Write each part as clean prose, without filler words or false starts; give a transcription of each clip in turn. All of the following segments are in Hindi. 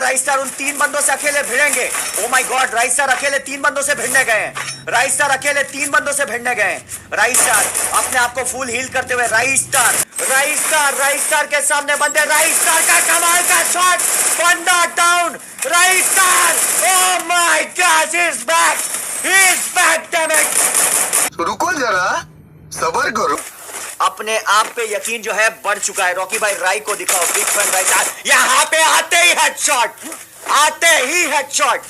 राइस्टार उन 3 बंदों से अकेले भिड़ेंगे। ओ माय गॉड, राइस्टार अकेले 3 बंदों से भिड़ने गए हैं। राइस्टार अकेले 3 बंदों से भिड़ने गए हैं। राइस्टार अपने आप को फुल हील करते हुए, राइस्टार के सामने बंदे, राइस्टार का कमाल का शॉट, बंदा down, राइस्टार, oh my God, he is back, damn it. रुको जरा, सब्र करो। अपने आप पे यकीन जो है बढ़ चुका है। रॉकी भाई राई को दिखाओ, बिग फैन राइस्टार, यहाँ पे आते ही हेडशॉट,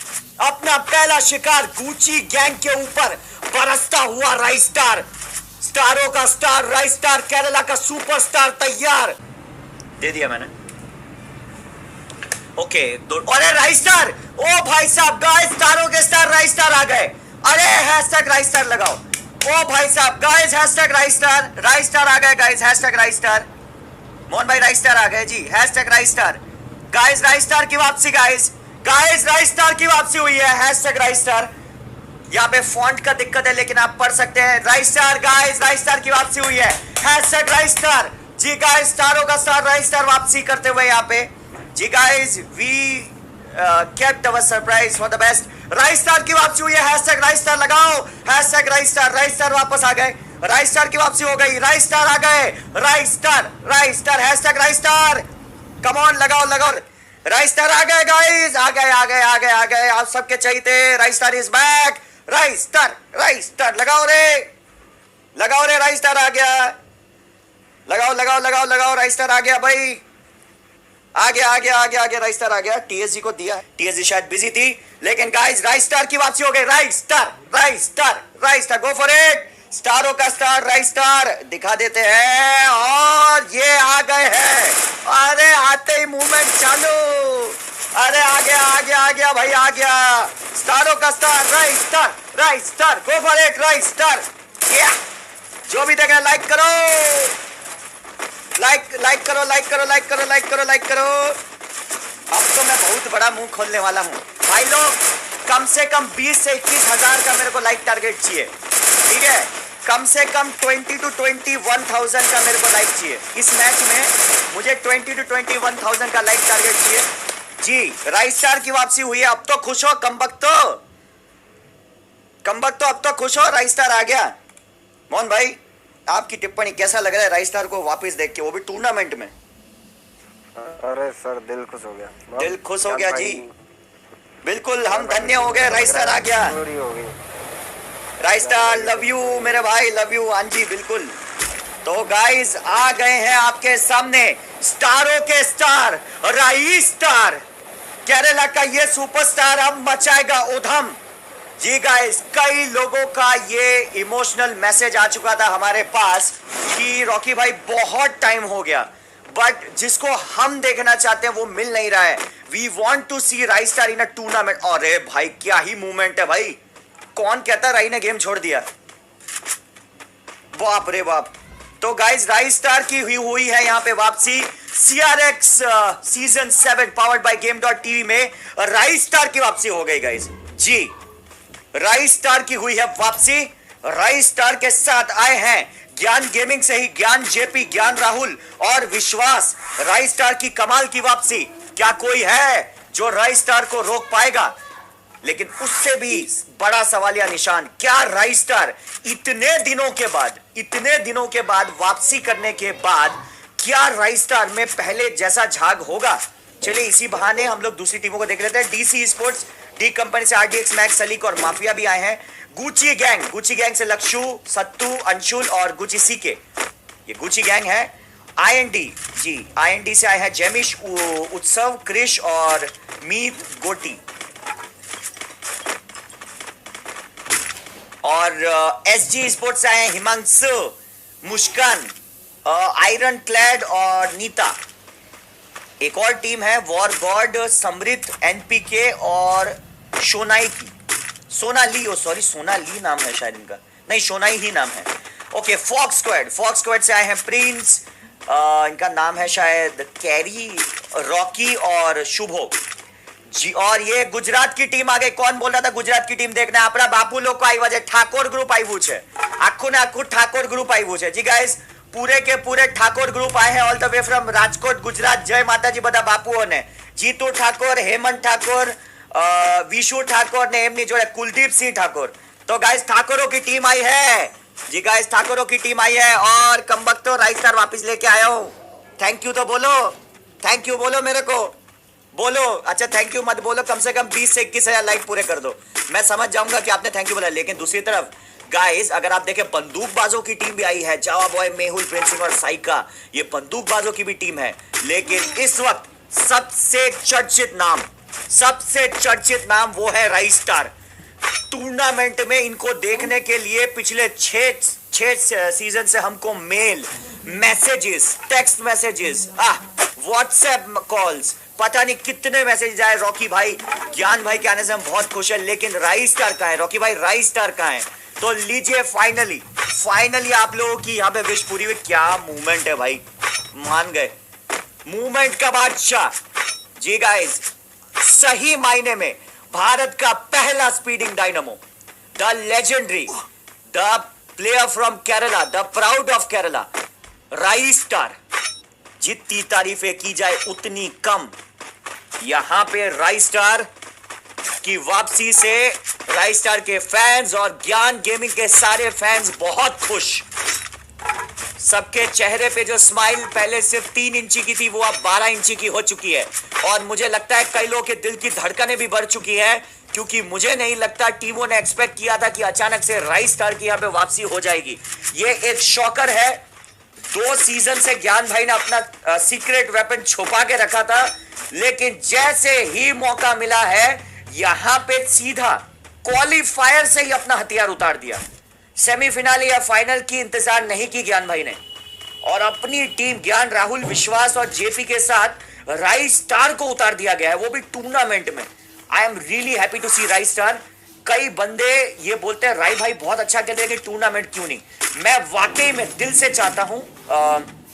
अपना पहला शिकार गुची गैंग के ऊपर बरसता हुआ राइस्टार, स्टारों का स्टार राइस्टार, केरला का सुपरस्टार तैयार। दे दिया मैंने। ओके, अरे राइस्टार, ओ भाई साहब, गाइस स्टारों के स्टार राइस्टार आ गए। अरे हैशटैग राइस्टार लगाओ। ओ भाई साहब, गाइस हैशटैग राइस्टार आ गए गाइस, हैशटैग राइस्टार। मोहन भाई राइस्टार आ गए जी, हैशटैग राइस्टार। गाइस राइस्टार की वापसी, गाइस राइस्टार की वापसी हुई है, हैशटैग राइस्टार। यहाँ पे फॉन्ट का दिक्कत है लेकिन आप पढ़ सकते हैं। राइस्टार, गाइस राइस्टार की वापसी हुई है, हैशटैग राइस्टार जी। गाइस स्टारों का स्टार राइस्टार वापसी करते हुए यहाँ पे जी। Guys we kept our surprise for the best. राइस्टार की वापसी हुई है, हैशटैग राइस्टार लगाओ, हैशटैग राइस्टार वापस आ गए, राइस्टार की वापसी हो गई, राइस्टार आ गए, राइस्टार हैशटैग राइस्टार, कम ऑन लगाओ, राइस्टार आ गए गाइस, आ गए आप सबके चाहिए। राइस्टार इज बैक, राइस्टार लगाओ रे, राइस्टार आ गया, लगाओ, राइस्टार आ गया भाई, आ गया राइस्टार आ गया। टीएसजी को दिया, टीएसजी शायद बिजी थी, लेकिन गाइस राइस्टार की वापसी हो गई। राइस्टार गो फॉर इट, स्टारों का स्टार राइस्टार दिखा देते हैं, और ये आ गए हैं। अरे आते ही मूवमेंट चालू, अरे आ गया भाई, आ गया स्टारों का स्टार राइस्टार गो फॉर इट, राइस्टार। जो भी देख रहे लाइक करो, लाइक करो। अब तो मैं बहुत बड़ा मुंह खोलने वाला हूं भाई लोग, कम से कम 20 से 21 हजार का मेरे को लाइक टारगेट चाहिए, ठीक है? कम से कम 20 to 21,000 का मेरे को लाइक चाहिए इस मैच में। मुझे 20 to 21,000 का लाइक टारगेट चाहिए जी। राइस्टार की वापसी हुई है, अब तो खुश हो कमबख्त तो अब तो खुश हो, राइस्टार आ गया। मोहन भाई आपकी टिप्पणी, कैसा लग रहा है राइस्टार को वापस देख के, वो भी टूर्नामेंट में? अरे सर दिल खुश हो गया, दिल खुश हो गया जी, बिल्कुल हम धन्य हो गए, राइस्टार आ गया। राइस्टार लव यू मेरे भाई, लव यू। हाँ जी बिल्कुल। तो गाइस आ गए हैं आपके सामने स्टारों के स्टार राइस्टार, केरला का ये सुपरस्टार अब मचाएगा उधम जी। गाइस कई लोगों का ये इमोशनल मैसेज आ चुका था हमारे पास कि रॉकी भाई बहुत टाइम हो गया, बट जिसको हम देखना चाहते हैं वो मिल नहीं रहा है। We want to see Raistar in a tournament. अरे भाई क्या ही मूवमेंट है भाई, कौन कहता राई ने गेम छोड़ दिया, बाप रे बाप। तो गाइस राइस्टार की हुई है यहाँ पे वापसी। CRX season 7 powered by Game.tv में राइस्टार की वापसी हो गई गाइस जी। राइस्टार की हुई है वापसी। राइस्टार के साथ आए हैं ज्ञान गेमिंग से ही ज्ञान जेपी, ज्ञान राहुल और विश्वास। राइस्टार की कमाल की वापसी, क्या कोई है जो राइस्टार को रोक पाएगा? लेकिन उससे भी बड़ा सवालिया निशान, क्या राइस्टार इतने दिनों के बाद वापसी करने के बाद क्या राइस्टार में पहले जैसा झाग होगा? चलिए इसी बहाने हम लोग दूसरी टीमों को देख लेते हैं। डीसी स्पोर्ट्स, डी कंपनी से RDX मैक्स, सलीक और माफिया भी आए हैं। गुची गैंग से लक्षु, सत्तू, अंशुल और गुची सीके, ये गुची गैंग है। IND से आए हैं जेमिश, उत्सव, क्रिश और मीत गोटी। और SG स्पोर्ट्स से आए हैं हिमांशु, मुस्कान, आयरन क्लैड और नीता। एक और टीम है वॉर गॉड, समृद्ध, NPK और सोनाई की, सोनाली नाम है शायद इनका, नहीं सोनाई ही नाम है। ओके, फॉक्स स्क्वाड से आए हैं प्रिंस, इनका नाम है शायद कैरी, रॉकी और शुभो जी। और ये गुजरात की टीम आ गई। कौन बोल रहा था गुजरात की टीम देखना? अपना बापू लोग को आई वजह ठाकुर ग्रुप आई छे, आखू ने आखू ठाकुर ग्रुप आई छे जी। गाइस पूरे के पूरे ठाकुर ग्रुप आए हैं all the way from Rajkot Gujarat. जय माता जी બધા બાપુઓને, જીતુ ઠાકોર, હેમંત ઠાકોર, विशु ठाकुर ने एमनी जोड़े कुलदीप सिंह ठाकुर। तो गाइस ठाकुरों की टीम आई है जी, गाइस ठाकुरों की टीम आई है और कमबख्त तो राइट स्टार वापस लेके आया हूँ। थैंक यू तो बोलो, थैंक यू बोलो मेरे को, बोलो। अच्छा थैंक यू मत बोलो, कम से कम 20 से 21,000 लाइक पूरे कर दो, मैं समझ जाऊंगा कि आपने थैंक यू बोला। लेकिन दूसरी तरफ गाइस अगर आप देखें बंदूकबाजों की टीम भी आई है, जावा बॉय, मेहुल, प्रिंस सिंह और साइका, ये बंदूकबाजों की भी टीम है। लेकिन इस वक्त सबसे चर्चित नाम वो है राइस स्टार। टूर्नामेंट में इनको देखने के लिए पिछले छह सीजन से हमको mail messages, text messages, WhatsApp calls, पता नहीं कितने मैसेज आए। रॉकी भाई, ज्ञान भाई के आने से हम बहुत खुश हैं, लेकिन राइस स्टार कहाँ है? रॉकी भाई राइस स्टार कहाँ है? तो लीजिए फाइनली आप लोगों की यहाँ पे विश पूरी हुई। क्या मूवमेंट है भाई, मान गए, मूवमेंट का बादशाह जी। गाइस सही मायने में भारत का पहला speeding dynamo, the legendary, the player from Kerala, the proud of Kerala, rice star. जितनी तारीफें की जाए उतनी कम। यहां पे राइस स्टार की वापसी से राइस स्टार के फैंस और ज्ञान गेमिंग के सारे फैंस बहुत खुश। सबके चेहरे पे जो स्माइल पहले सिर्फ 3 इंची की थी वो अब 12 इंची की हो चुकी है। और मुझे लगता है कई लोगों के दिल की धड़कनें भी बढ़ चुकी है, क्योंकि मुझे नहीं लगता टीमों ने एक्सपेक्ट किया था कि अचानक से राइस स्टार की यहाँ पे वापसी हो जाएगी। ये एक शॉकर है। 2 सीजन से ज्ञान भाई ने अपना सीक्रेट वेपन छुपा के रखा था, लेकिन जैसे ही मौका मिला है यहां पे सीधा क्वालिफायर से ही अपना हथियार उतार दिया। सेमीफिनाल या फाइनल की इंतजार नहीं की ज्ञान भाई ने, और अपनी टीम ज्ञान, राहुल, विश्वास और जेपी के साथ राइस स्टार को उतार दिया गया है, वो भी टूर्नामेंट में। I am really happy to see Raistar. कई बंदे ये बोलते हैं राय भाई बहुत अच्छा खेल रहे, टूर्नामेंट क्यों नहीं? मैं वाकई में दिल से चाहता हूं,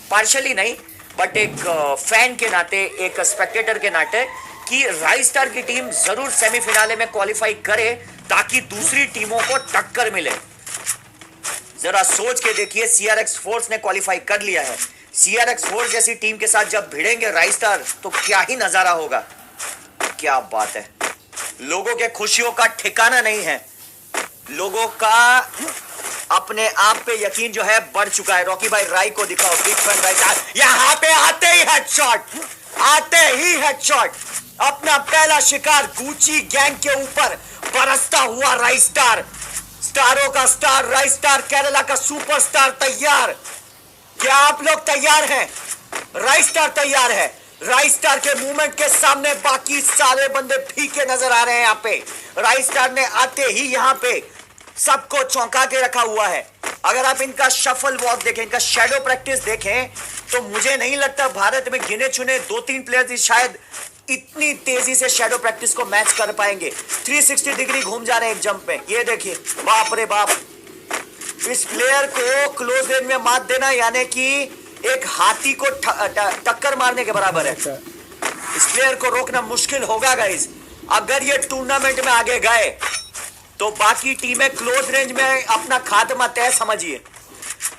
पार्शली नहीं बट एक फैन के नाते, एक स्पेक्टेटर के नाते, कि राइस स्टार की टीम जरूर सेमीफिनाले में क्वालिफाई करे ताकि दूसरी टीमों को टक्कर मिले। जरा सोच के देखिए, सीआरएक्स फोर्स ने क्वालिफाई कर लिया है। सीआरएक्स फोर्स जैसी टीम के साथ जब भिड़ेंगे राइस स्टार तो क्या ही नजारा होगा। क्या बात है, लोगों के खुशियों का ठिकाना नहीं है। लोगों का अपने आप पे यकीन जो है बढ़ चुका है। रॉकी भाई राय को दिखाओ, बिग फैन राय। यहां पे आते ही हेडशॉट, अपना पहला शिकार गुची गैंग के ऊपर बरसता हुआ राइस स्टार, स्टारों का स्टार राइस स्टार, केरला का सुपरस्टार तैयार। क्या आप लोग तैयार हैं? राइस स्टार तैयार है। राइस स्टार के मूवमेंट के सामने बाकी सारे बंदे फीके नजर आ रहे हैं। यहाँ पे राइस स्टार ने आते ही यहाँ पे सबको चौंका के रखा हुआ है। अगर आप इनका शफल वॉक देखें, इनका शैडो प्रैक्टिस देखें, तो मुझे नहीं लगता भारत में गिने चुने 2-3 प्लेयर्स ही शायद इतनी तेजी से शैडो प्रैक्टिस को मैच कर पाएंगे। 360 डिग्री घूम जा रहे हैं एक जंप में। ये देखिए, बाप रे बाप, इस प्लेयर को क्लोज रेंज में मात देना यानी कि एक हाथी को टक्कर मारने के बराबर है। इस प्लेयर को रोकना मुश्किल होगा गाइस। अगर ये टूर्नामेंट में आगे गए तो बाकी टीमें क्लोज रेंज में अपना खात्मा तय समझिए।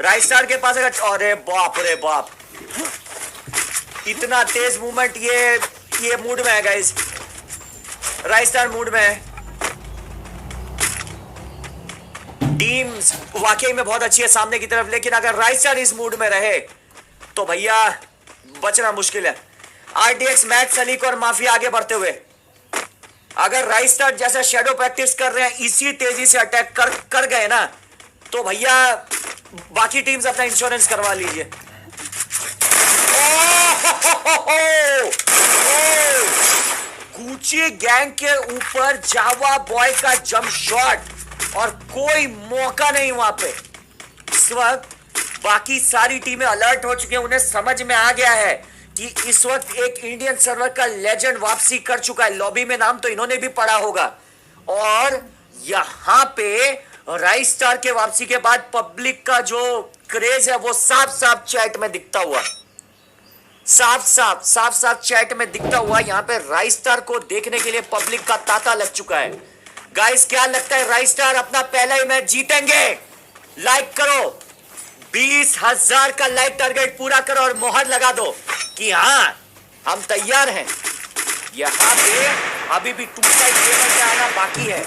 राइस स्टार के पास अगर, अरे बाप रे बाप, इतना तेज मूवमेंट, ये मूड में है गाइस, राइस स्टार मूड में है। टीम वाकई में बहुत अच्छी है सामने की तरफ, लेकिन अगर राइस स्टार इस मूड में रहे तो भैया बचना मुश्किल है। आरटीएक्स, मैट, सलीक और माफिया आगे बढ़ते हुए, अगर राइस स्टार जैसा शैडो प्रैक्टिस कर रहे हैं, इसी तेजी से अटैक कर गए ना, तो भैया बाकी टीम्स अपना इंश्योरेंस करवा लीजिए। गुची गैंग के ऊपर जावा बॉय का जंप शॉट, और कोई मौका नहीं वहां पे। इस वक्त बाकी सारी टीमें अलर्ट हो चुकी हैं, उन्हें समझ में आ गया है कि इस वक्त एक इंडियन सर्वर का लेजेंड वापसी कर चुका है। लॉबी में नाम तो इन्होंने भी पढ़ा होगा, और यहां पे राइस स्टार के वापसी के बाद पब्लिक का जो क्रेज है वो साफ साफ चैट में दिखता हुआ, साफ साफ चैट में दिखता हुआ। यहां पे राइस स्टार को देखने के लिए पब्लिक का तांता लग चुका है। गाइस क्या लगता है, राइस स्टार अपना पहला ही मैच जीतेंगे? लाइक करो, 20,000 का लाइक टारगेट पूरा करो और मोहर लगा दो कि हाँ हम तैयार हैं। यहाँ पे अभी भी टू साइड गेमर में आना बाकी है।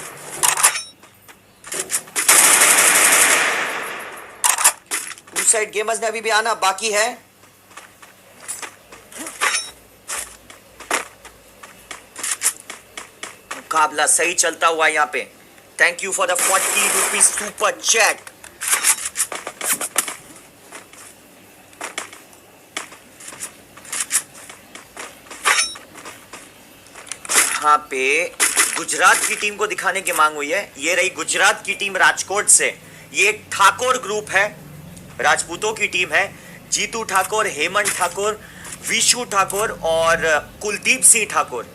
टू साइड गेमर्स ने अभी भी आना बाकी है। मुकाबला सही चलता हुआ यहाँ पे। Thank you for the 40 rupees super chat. यहाँ पे गुजरात की टीम को दिखाने की मांग हुई है। ये रही गुजरात की टीम राजकोट से। ये एक ठाकुर ग्रुप है, राजपूतों की टीम है। जीतू ठाकुर, हेमंत ठाकुर, विशु ठाकुर और कुलदीप सिंह ठाकुर।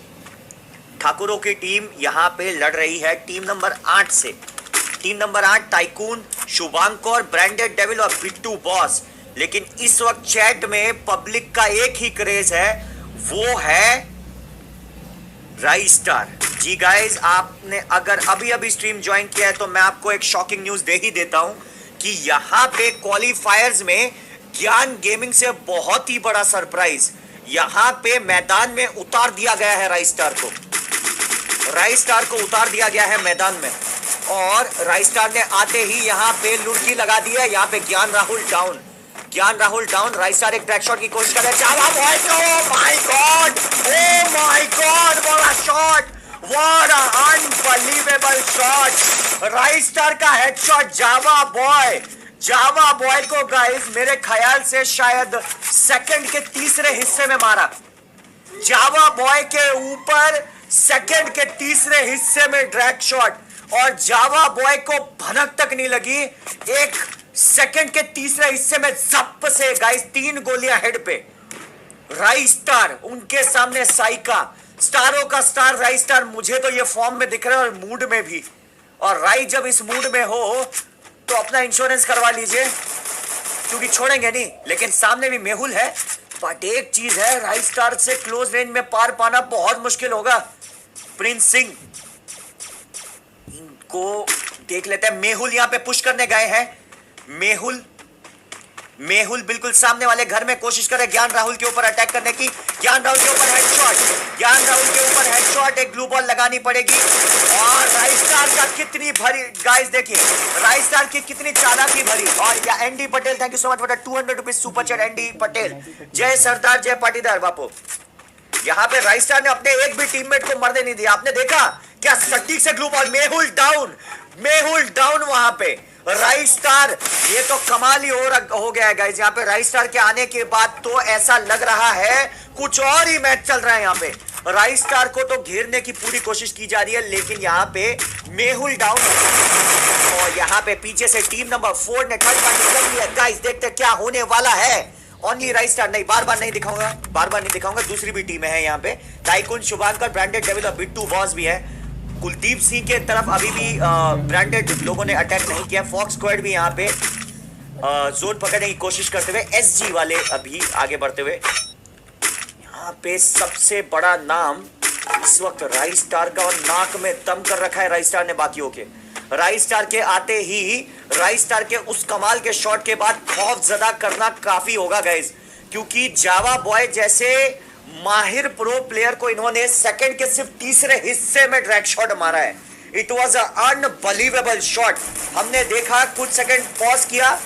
ठाकुरों की टीम यहाँ पे लड़ रही है टीम नंबर 8 से। Team number 8 tycoon, Shubhankar, branded devil और बिट्टू बॉस। लेकिन इस वक्त चैट में पब्लिक का एक ही क्रेज है, वो है राइस स्टार। जी गाइस, आपने अगर अभी अभी स्ट्रीम ज्वाइन किया है तो मैं आपको एक शॉकिंग न्यूज दे ही देता हूं कि यहाँ पे क्वालिफायर्स में ज्ञान गेमिंग से बहुत ही बड़ा सरप्राइज यहाँ पे मैदान में उतार दिया गया है। राइस स्टार को उतार दिया गया है मैदान में और राइस स्टार ने आते ही यहाँ पे लुड़की लगा दी है। यहाँ पे ज्ञान राहुल डाउन। राइस स्टार एक ट्रैक शॉट की कोशिश कर रहे हैं। ओह माय गॉड बड़ा shot, what a unbelievable shot. Rice star का हेडशॉट जावा बॉय को गाइस मेरे ख्याल से शायद सेकंड के तीसरे हिस्से में मारा। जावा बॉय के ऊपर सेकंड के तीसरे हिस्से में ड्रैग शॉट और जावा बॉय को भनक तक नहीं लगी। एक सेकंड के तीसरे हिस्से में जप से गाइस 3 गोलियां हेड पे। राइस स्टार उनके सामने साइका, स्टारों का स्टार राइस स्टार। मुझे तो ये फॉर्म में दिख रहा है और मूड में भी। और राइस जब इस मूड में हो तो अपना इंश्योरेंस करवा लीजिए क्योंकि छोड़ेंगे नहीं। लेकिन सामने भी मेहुल है। बट एक चीज है, राइस स्टार से क्लोज रेंज में पार पाना बहुत मुश्किल होगा। प्रिंस सिंह इनको देख लेते हैं। मेहुल यहाँ पे पुश करने गए हैं। मेहुल बिल्कुल सामने वाले घर में कोशिश करे ज्ञान राहुल के ऊपर अटैक करने की। ज्ञान राहुल के ऊपर हेडशॉट। एक ग्लू बॉल लगानी पड़ेगी। और राइस स्टार का कितनी भरी गाइस देखिए, राइस स्टार की कितनी चालाकी भरी। और या ND Patel, thank you so much for the 200 rupees super chat. ND Patel, जय सरदार, जय पाटीदार बापू। यहाँ पे राइस स्टार ने अपने एक भी टीममेट को मरने नहीं दिया। आपने देखा क्या सटीक से ग्लू बॉल। मेहुल डाउन वहां पे। राइस स्टार, ये तो कमाल ही हो गया है गाइस। यहाँ पे राइस स्टार के आने के बाद तो ऐसा लग रहा है कुछ और ही मैच चल रहा है। यहाँ पे राइस स्टार को तो घेरने की पूरी कोशिश की जा रही है लेकिन यहाँ पे मेहुल डाउन है। और यहाँ पे पीछे से टीम नंबर 4 ने थर्ड पार्टी कर लिया। गाइस देखते क्या होने वाला है। ओनली राइस स्टार नहीं, बार बार नहीं दिखाऊंगा। दूसरी भी टीमें हैं यहाँ पे। टाइकून, शुभांकर, ब्रांडेड डेविल और बिट्टू बॉस भी है। कुलदीप सिंह के तरफ अभी भी ब्रांडेड लोगों ने अटैक नहीं किया। फॉक्स स्क्वाड भी यहाँ पे जोन पकड़ने की कोशिश करते हुए। एसजी वाले अभी आगे बढ़ते हुए। यहाँ पे सबसे बड़ा नाम इस वक्त राइस स्टार का और नाक में दम कर रखा है राइस स्टार ने बाकियों के। राइस स्टार के आते ही राइस स्टार के उस कमाल के शॉट के बाद खौफ ज़दा करना काफी होगा गाइस, क्योंकि जावा बॉय जैसे माहिर प्रो प्लेयर को इन्होंने सेकंड के सिर्फ तीसरे हिस्से में ड्रैग शॉट मारा है। It was unbelievable shot. हमने देखा, कुछ सेकंड पॉज किया,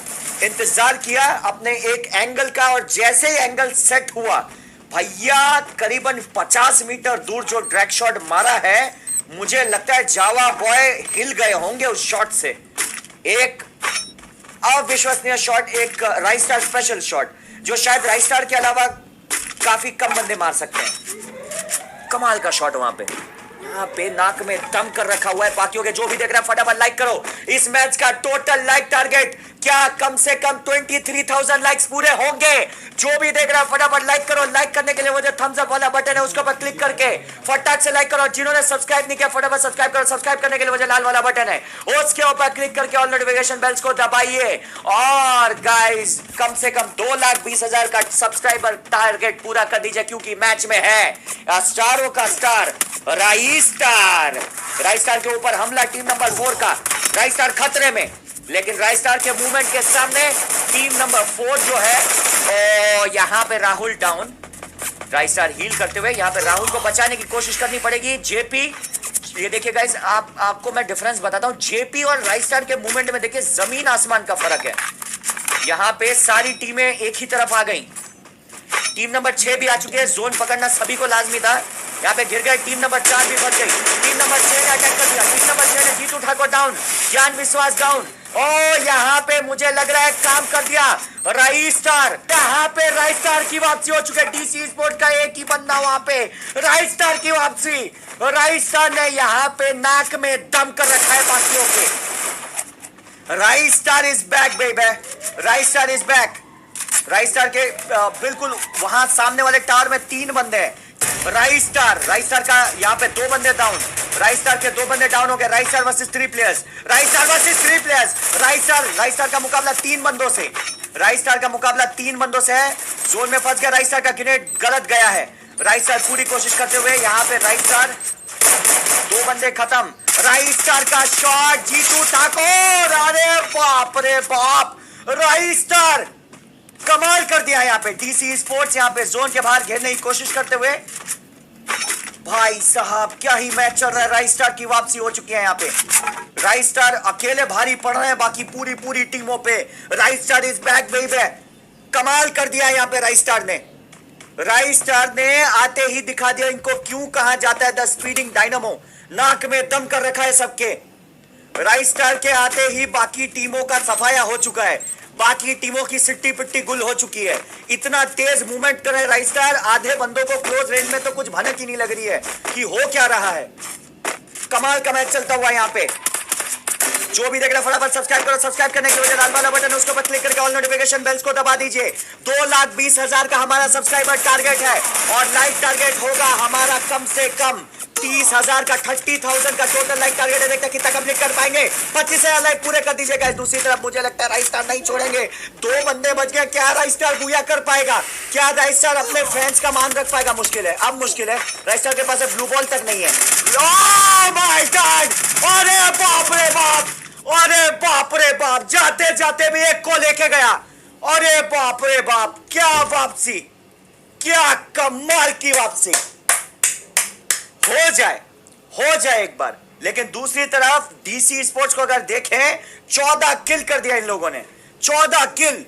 इंतजार किया अपने एक एंगल का और जैसे ही एंगल सेट हुआ भैया करीबन 50 मीटर दूर जो ड्रैग शॉट मारा है, मुझे लगता है जावा बॉय हिल गए होंगे उस शॉट से। एक अविश्वसनीय शॉट, एक राइस स्टार स्पेशल शॉट जो शायद राइस स्टार के अलावा काफी कम बंदे मार सकते हैं। कमाल का शॉट वहां पे। यहाँ पे नाक में दम कर रखा हुआ है बाकियों के। जो भी देख रहा है फटाफट लाइक करो। इस मैच का टोटल लाइक टारगेट क्या कम से कम 23,000 लाइक्स पूरे होंगे। जो भी देख रहा है फटाफट लाइक करो। लाइक करने के लिए वो जो थम्स अप वाला बटन है उसके ऊपर क्लिक करके फटाक से लाइक करो। जिन्होंने सब्सक्राइब नहीं किया फटाफट सब्सक्राइब करो। सब्सक्राइब करने के लिए वो जो लाल वाला बटन है उसके ऊपर क्लिक करके ऑल नोटिफिकेशन बेल्स को दबाइए। और गाइस कम से कम 2,20,000 का सब्सक्राइबर टारगेट पूरा कर दीजिए, क्योंकि मैच में है स्टारों का star rice star. Rice star के ऊपर हमला टीम नंबर 4 का। राइस स्टार खतरे में। लेकिन राइस स्टार के मूवमेंट के सामने टीम नंबर 4 जो है, और यहाँ पे Rahul down. Raistar heal करते हुए यहाँ पे राहुल को बचाने की कोशिश करनी पड़ेगी। जेपी, ये देखिए गाइस, आपको मैं डिफरेंस बताता हूँ। जेपी और राइस स्टार के मूवमेंट में देखिए जमीन आसमान का फर्क है। यहाँ पे सारी टीमें एक ही तरफ आ गई। टीम नंबर 6 भी आ चुके हैं। जोन पकड़ना सभी को लाजमी था। यहाँ पे गिर गए। टीम नंबर 4 भी फंस गई। टीम नंबर 6 ने अटैक कर दिया। टीम नंबर 6 ने जीतू ठाकुर डाउन, ज्ञान विश्वास डाउन। ओ यहाँ पे मुझे लग रहा है काम कर दिया राइस स्टार। यहाँ पे राइस स्टार की वापसी हो चुकी है। डीसी स्पोर्ट का एक ही बंदा वहां पे, राइस स्टार की वापसी। राइस स्टार ने यहाँ पे नाक में दम कर रखा है बाकियों के। राइस स्टार इज बैक बेबे, rice star is back. Rice star के बिल्कुल वहां सामने वाले टावर में 3 बंदे हैं। राइस स्टार का यहाँ पे 2 बंदे डाउन। राइस स्टार के 2 बंदे डाउन हो गए। Rice star versus 3 players. Rice star versus 3 players. Rice star का मुकाबला 3 बंदों से। राइस स्टार का मुकाबला 3 बंदों से है। जोन में फंस गया। राइस स्टार का ग्रेनेड गलत गया है। राइस स्टार पूरी कोशिश करते हुए यहाँ पे राइस स्टार, 2 बंदे खत्म। राइस स्टार का शॉट, जीतू ठाकुर, अरे बाप रे बाप, राइस स्टार कमाल कर दिया यहाँ पे। डीसी स्पोर्ट्स यहाँ पे जोन के बाहर घेरने की कोशिश करते हुए, भाई साहब क्या ही मैच चल रहा है। राइस स्टार की वापसी हो चुकी है यहाँ पे। राइस स्टार अकेले भारी पड़ रहे हैं बाकी पूरी टीमों पे। Rice star is back baby, कमाल कर दिया यहाँ पे राइस स्टार ने। राइस स्टार ने आते ही दिखा दिया इनको क्यों कहा जाता है द स्पीडिंग डायनामो। नाक में दम कर रखा है सबके। राइस स्टार के आते ही बाकी टीमों का सफाया हो चुका है। बाकी टीमों की सिट्टी पिट्टी गुल हो चुकी है। इतना तेज मूवमेंट कर रहे हैं राइस स्टार, आधे बंदों को क्लोज रेंज में तो कुछ भनक ही नहीं लग रही है कि हो क्या रहा है। कमाल का मैच चलता हुआ यहाँ पे। जो भी देख रहा है फटाफट सब्सक्राइब करो। सब्सक्राइब करने के लिए लाल वाला बटन है उसके ऊपर क्लिक करके ऑल नोटिफिकेशन बेल्स को दबा दीजिए। 2,20,000 का हमारा सब्सक्राइबर टारगेट है और लाइक टारगेट होगा हमारा कम से कम 30,000 का, 30,000 का टोटल लाइक टारगेट है। देखते कितना कंप्लीट कर पाएंगे। 25,000 लाइक पूरे कर दीजिएगा। दूसरी तरफ मुझे लगता है राइस स्टार नहीं छोड़ेंगे। 2 बंदे बच गए। क्या राइस स्टार बुया कर पाएगा? क्या राइस स्टार अपने फैंस का मान रख पाएगा? मुश्किल है, अब मुश्किल है। राइस स्टार के पास ब्लू बॉल तक नहीं है। ओह माय गॉड, अरे बाप रे बाप, अरे बाप रे बाप, जाते जाते भी एक को लेके गया। अरे बाप रे बाप, क्या वापसी, क्या कमाल की वापसी। हो जाए एक बार। लेकिन दूसरी तरफ डीसी स्पोर्ट्स को अगर देखें, 14 किल कर दिया इन लोगों ने। 14 किल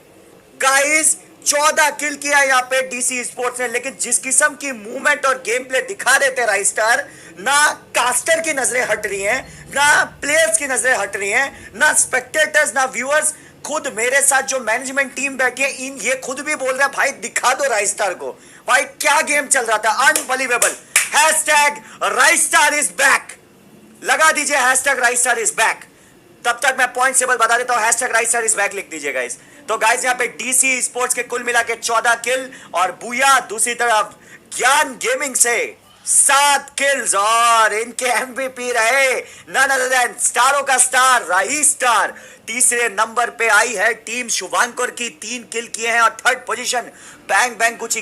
गाइस, 14 किल किया यहाँ पे डीसी स्पोर्ट्स ने। लेकिन जिस किस्म की मूवमेंट और गेम प्ले दिखा रहे थे राइस स्टार, ना कास्टर की नजरें हट रही हैं, ना प्लेयर्स की नजरें हट रही हैं, ना स्पेक्टेटर्स, ना व्यूअर्स। खुद मेरे साथ जो मैनेजमेंट टीम बैठी है, ये खुद भी बोल रहा है भाई दिखा दो राइस स्टार को। भाई क्या गेम चल रहा था, unbelievable. Hashtag rice star is back, लगा दीजिए hashtag rice star is back. तब तक मैं पॉइंट टेबल बता देता हूं, hashtag rice star is back लिख दीजिए गाइस। तो गाइस यहाँ पे डीसी स्पोर्ट्स के कुल मिला के 14 किल और बुया दूसरी तरफ ज्ञान गेमिंग से 7 किल्स और इनके एमवीपी रहे नन अदर देन स्टारों का स्टार राइस स्टार। तीसरे नंबर पे आई है टीम शुभांकर की, 3 किल किए हैं और 3rd position bang bang Gucci